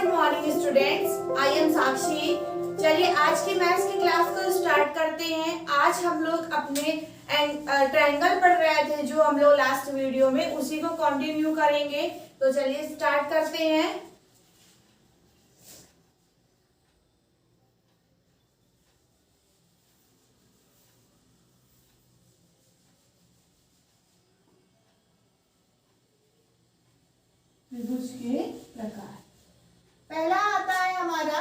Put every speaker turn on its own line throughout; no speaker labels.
Good morning students, I am Sakshi. चलिए आज की मैथ्स की क्लास को स्टार्ट करते हैं। आज हम लोग अपने ट्रायंगल पढ़ रहे थे जो हम लोग लास्ट वीडियो में, उसी को कंटिन्यू करेंगे। तो चलिए स्टार्ट करते हैं। त्रिभुज के प्रकार। पहला आता है हमारा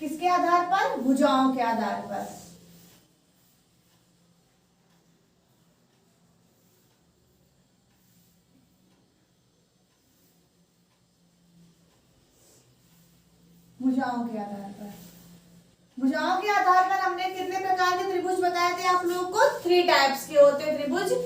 किसके आधार पर? भुजाओं के आधार पर। भुजाओं के आधार पर। भुजाओं के आधार पर हमने कितने प्रकार के त्रिभुज बताए थे आप लोगों को? 3 टाइप्स के होते हैं त्रिभुज।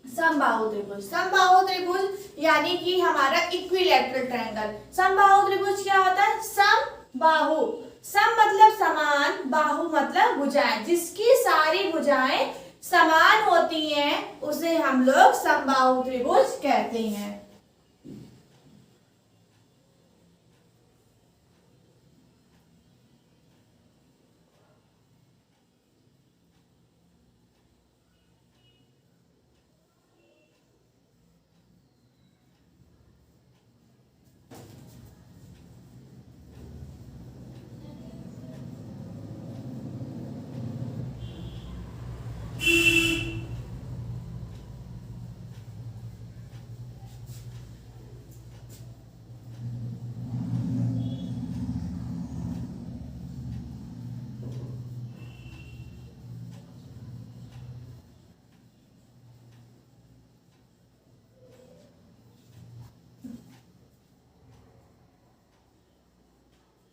समबाहु त्रिभुज। समबाहु त्रिभुज यानी कि हमारा इक्विलैटरल ट्रायंगल। समबाहु त्रिभुज क्या होता है? समबाहु, सम मतलब समान, बाहु मतलब भुजाएं, जिसकी सारी भुजाएं समान होती हैं उसे हम लोग समबाहु त्रिभुज कहते हैं।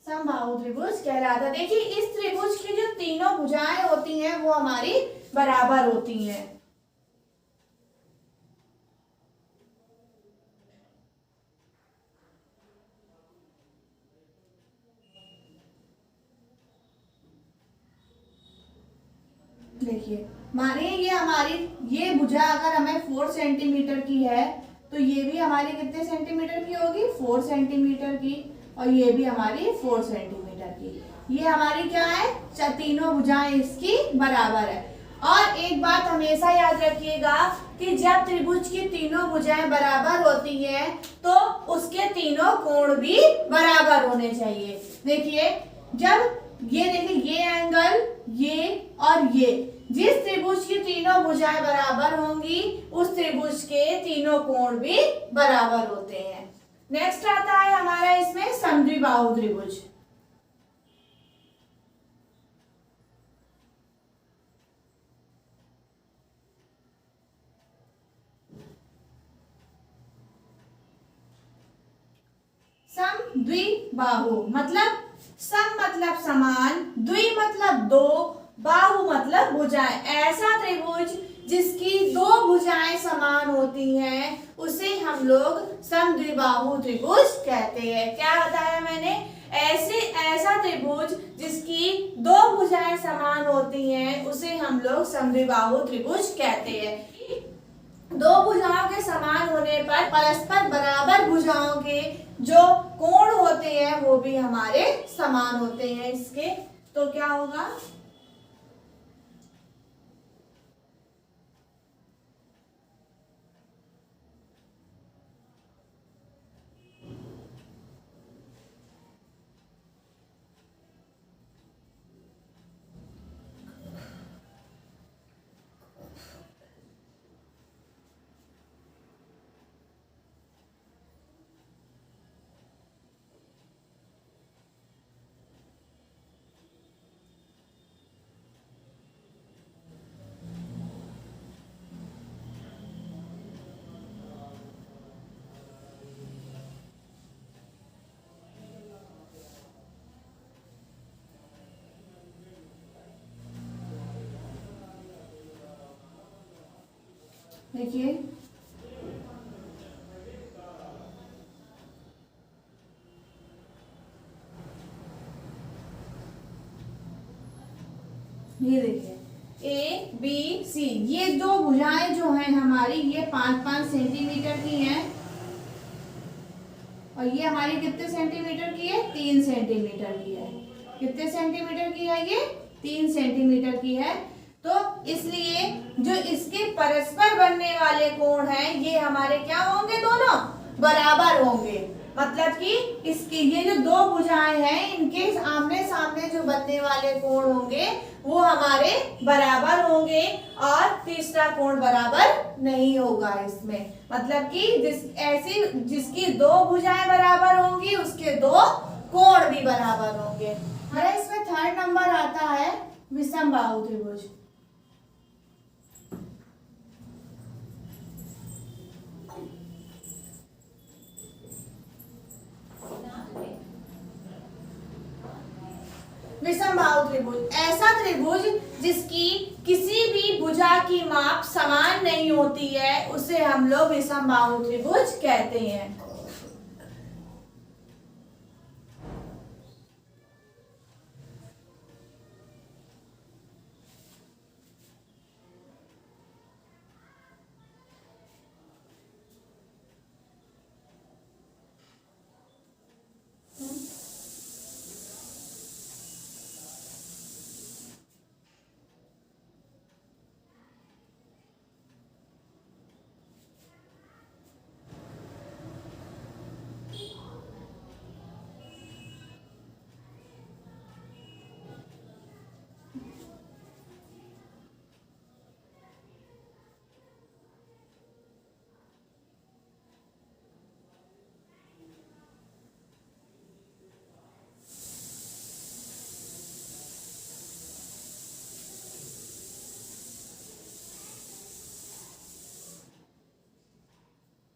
समबाहु त्रिभुज कहलाता है। देखिए इस त्रिभुज की जो तीनों भुजाएं होती हैं वो हमारी बराबर होती हैं। देखिए मानिए ये भुजा अगर हमें 4 सेंटीमीटर की है तो ये भी हमारी कितने सेंटीमीटर की होगी? 4 सेंटीमीटर की। और ये भी हमारी 4 सेंटीमीटर की। ये हमारी क्या है? तीनों भुजाएं इसकी बराबर है। और एक बात हमेशा याद रखिएगा कि जब त्रिभुज की तीनों भुजाएं बराबर होती हैं तो उसके तीनों कोण भी बराबर होने चाहिए। देखिए देखिए ये एंगल, ये और ये, जिस त्रिभुज की तीनों भुजाएं बराबर होंगी उस त्रिभुज के तीनों कोण भी बराबर होते हैं। नेक्स्ट आता है हमारा इसमें समद्विबाहु त्रिभुज। समद्विबाहु मतलब सम मतलब समान, द्वि मतलब दो, बाहु मतलब भुजाएं। ऐसा त्रिभुज जिसकी दो भुजाएं समान होती हैं उसे हम लोग समद्विबाहु त्रिभुज कहते हैं। क्या बताया मैंने? ऐसा त्रिभुज जिसकी दो भुजाएं समान होती हैं उसे हम लोग समद्विबाहु त्रिभुज कहते हैं। दो भुजाओं के समान होने पर परस्पर बराबर भुजाओं के जो कोण होते हैं वो भी हमारे समान होते हैं इसके। तो क्या होगा? देखिए ये देखिए ए बी सी, ये दो भुजाएं जो हैं हमारी ये 5-5 सेंटीमीटर की हैं और ये हमारी कितने सेंटीमीटर की है? 3 सेंटीमीटर की है। कितने सेंटीमीटर की है ये? 3 सेंटीमीटर की है। तो इसलिए जो इसके परस्पर बनने वाले कोण हैं ये हमारे क्या होंगे? दोनों बराबर होंगे। मतलब कि इसके ये जो दो भुजाएं हैं इनके आमने सामने जो बनने वाले कोण होंगे वो हमारे बराबर होंगे और तीसरा कोण बराबर नहीं होगा इसमें। मतलब कि जिसकी दो भुजाएं बराबर होंगी उसके दो कोण भी बराबर होंगे। हमारा इसमें थर्ड नंबर आता है विषमबाहु त्रिभुज। विषमबाहु त्रिभुज ऐसा त्रिभुज जिसकी किसी भी भुजा की माप समान नहीं होती है उसे हम लोग विषमबाहु त्रिभुज कहते हैं।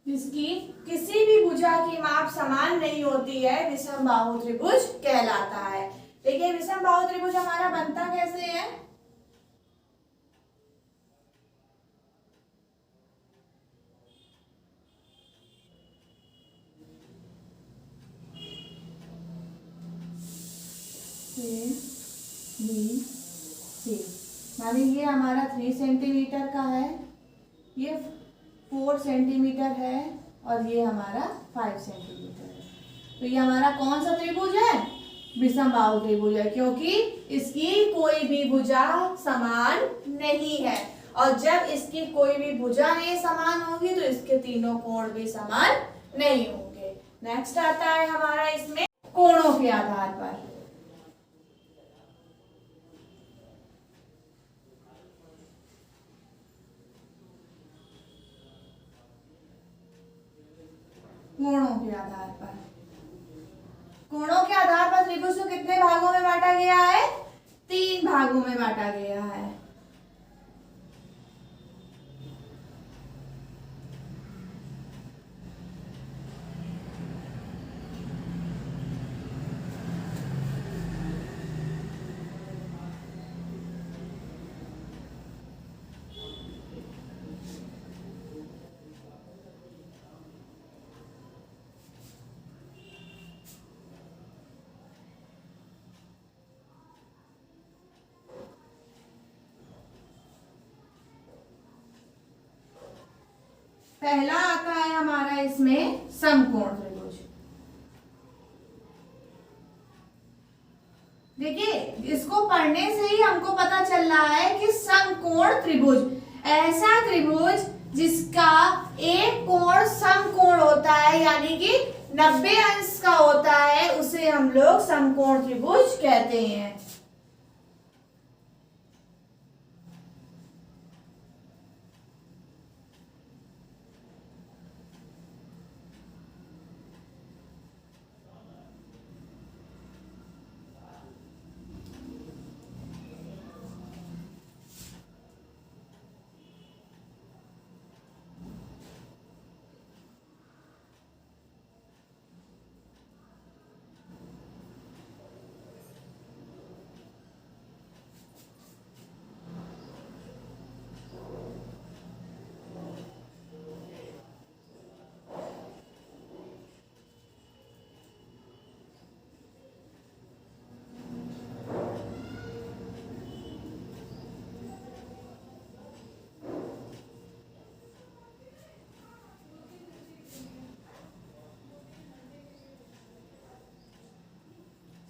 जिसकी किसी भी भुजा की माप समान नहीं होती है विषमबाहु त्रिभुज कहलाता है। देखिए विषमबाहु त्रिभुज हमारा बनता कैसे है? ए बी सी, माने ये हमारा 3 सेंटीमीटर का है, ये 4 सेंटीमीटर है और ये हमारा 5 सेंटीमीटर है। तो ये हमारा कौन सा त्रिभुज है? विषमबाहु त्रिभुज है, क्योंकि इसकी कोई भी भुजा समान नहीं है और जब इसकी कोई भी भुजा नहीं समान होगी तो इसके तीनों कोण भी समान नहीं होंगे। नेक्स्ट आता है हमारा इसमें कोणों के आधार पर। कोणों के आधार पर, कोणों के आधार पर त्रिभुज को कितने भागों में बांटा गया है? 3 भागों में बांटा गया है। पहला आता है हमारा इसमें समकोण त्रिभुज। देखिए इसको पढ़ने से ही हमको पता चल रहा है कि समकोण त्रिभुज ऐसा त्रिभुज जिसका एक कोण समकोण होता है यानी कि 90 अंश का होता है उसे हम लोग समकोण त्रिभुज कहते हैं।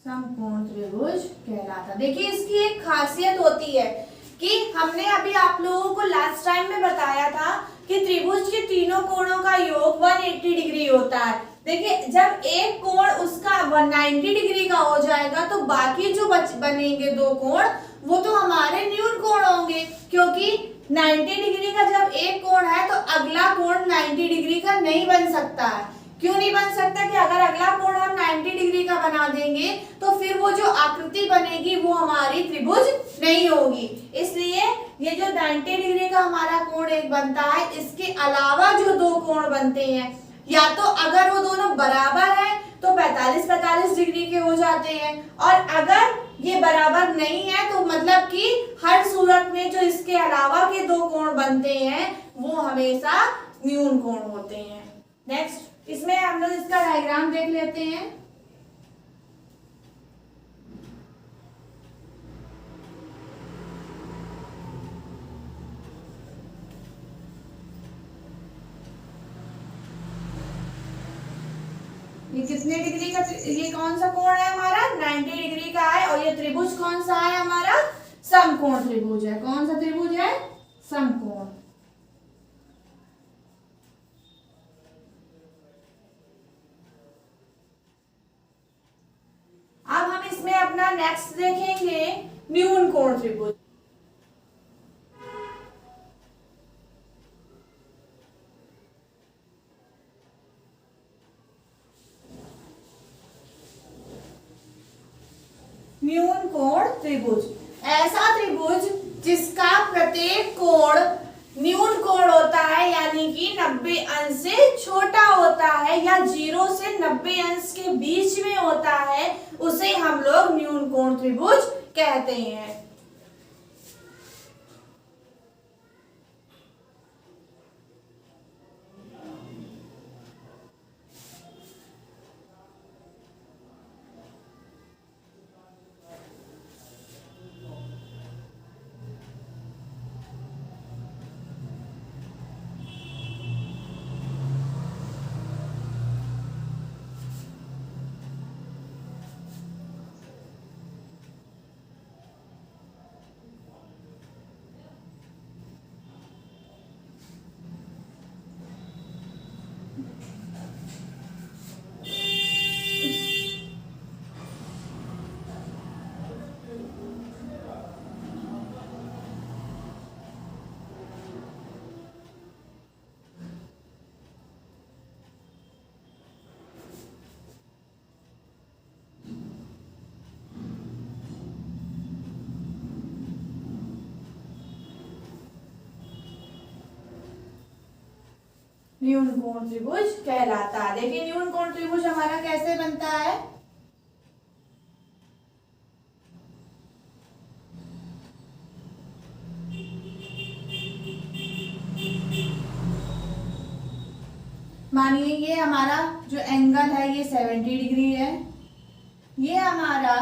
समकोण त्रिभुज कहलाता। देखिए इसकी एक खासियत होती है कि हमने अभी आप लोगों को लास्ट टाइम में बताया था कि त्रिभुज के तीनों कोणों का योग 180 डिग्री होता है। देखिए जब एक कोण उसका 190 डिग्री का हो जाएगा तो बाकी जो बनेंगे दो कोण वो तो हमारे न्यून कोण होंगे, क्योंकि 90 डिग्री का जब एक कोण है तो अगला कोण 90 डिग्री का नहीं बन सकता है। क्यों नहीं बन सकता कि अगर अगला कोण हम 90 डिग्री का बना देंगे तो फिर वो जो आकृति बनेगी वो हमारी त्रिभुज नहीं होगी। इसलिए ये जो 90 डिग्री का हमारा कोण एक बनता है, इसके अलावा जो दो कोण बनते हैं या तो अगर वो दोनों बराबर हैं तो 45-45 डिग्री के हो जाते हैं, और अगर ये बराबर नहीं है तो मतलब कि हर सूरत में जो इसके अलावा के दो कोण बनते हैं वो हमेशा न्यून कोण होते हैं। नेक्स्ट इसमें हम लोग इसका डायग्राम देख लेते हैं। ये कितने डिग्री का, ये कौन सा कोण है हमारा 90 डिग्री का है, और ये त्रिभुज कौन सा है हमारा समकोण त्रिभुज है। कौन सा त्रिभुज है? समकोण। अब हम इसमें अपना नेक्स्ट देखेंगे न्यून कोण त्रिभुज। न्यून कोण त्रिभुज ऐसा त्रिभुज जिसका प्रत्येक कोण न्यून कोण होता है, यानी कि 90 अंश से छोटा होता है या 0 से 90 अंश के बीच में होता है, उसे हम लोग न्यून कोण त्रिभुज कहते हैं। न्यून कोण त्रिभुज कहलाता है। देखिए न्यून कोण त्रिभुज हमारा कैसे बनता है। मानिए ये हमारा जो एंगल है ये 70 डिग्री है, ये हमारा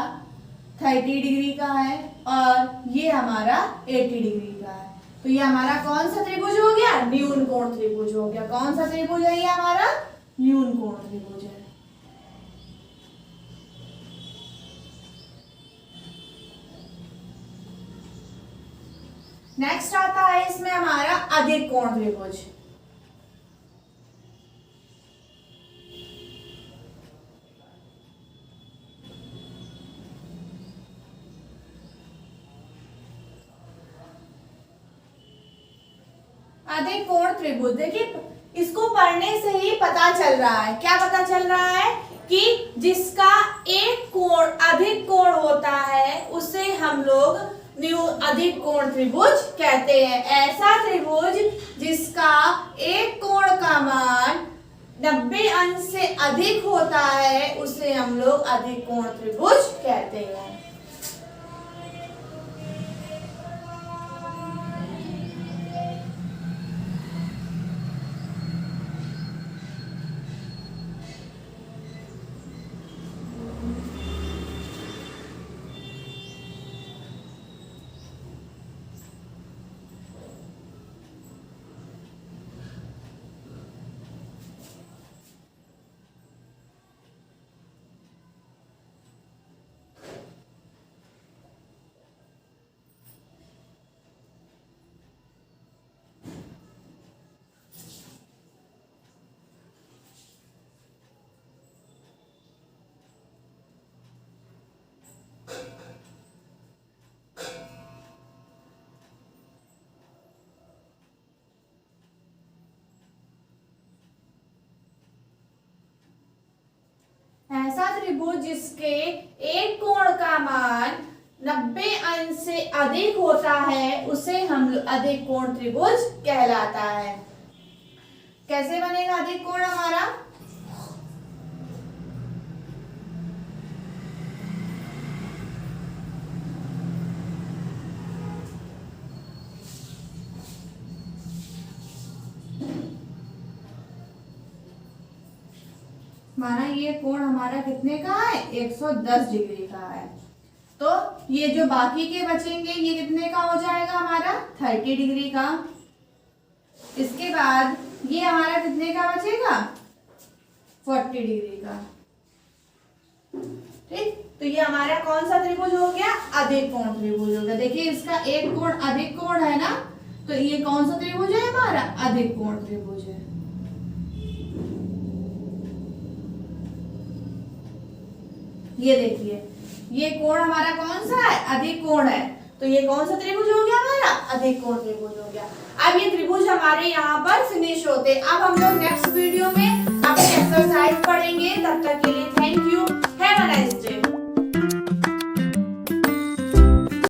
30 डिग्री का है और ये हमारा 80 डिग्री का है। तो ये हमारा कौन सा त्रिभुज हो गया? न्यून कोण त्रिभुज हो गया। कौन सा त्रिभुज है ये हमारा? न्यून कोण त्रिभुज है। नेक्स्ट आता है इसमें हमारा अधिक कोण त्रिभुज। अधिक कोण त्रिभुज, देखिए इसको पढ़ने से ही पता चल रहा है, क्या पता चल रहा है कि जिसका एक कोण अधिक कोण होता है उसे हम लोग अधिक कोण त्रिभुज कहते हैं। ऐसा त्रिभुज जिसका एक कोण का मान 90 अंश से अधिक होता है उसे हम लोग अधिक कोण त्रिभुज कहते हैं। त्रिभुज जिसके एक कोण का मान 90 अंश से अधिक होता है उसे हम अधिक कोण त्रिभुज कहलाता है। कैसे बनेगा अधिक कोण हमारा? माना ये कोण हमारा कितने का है? 110 डिग्री का है। तो ये जो बाकी के बचेंगे ये कितने का हो जाएगा हमारा? 30 डिग्री का। इसके बाद ये हमारा कितने का बचेगा? 40 डिग्री का। ठीक, तो ये हमारा कौन सा त्रिभुज हो गया? अधिक कोण त्रिभुज हो गया। देखिए इसका एक कोण अधिक कोण है ना, तो ये कौन सा त्रिभुज है हमारा? अधिक कोण त्रिभुज है। ये देखिए ये कोण हमारा कौन सा है? अधिक कोण है। तो ये कौन सा त्रिभुज हो गया हमारा? अधिक कोण त्रिभुज हो गया। अब ये त्रिभुज हमारे यहाँ पर फिनिश होते। अब हम लोग नेक्स्ट वीडियो में अपनी एक्सरसाइज पढ़ेंगे। तब तक के लिए thank you. Have a nice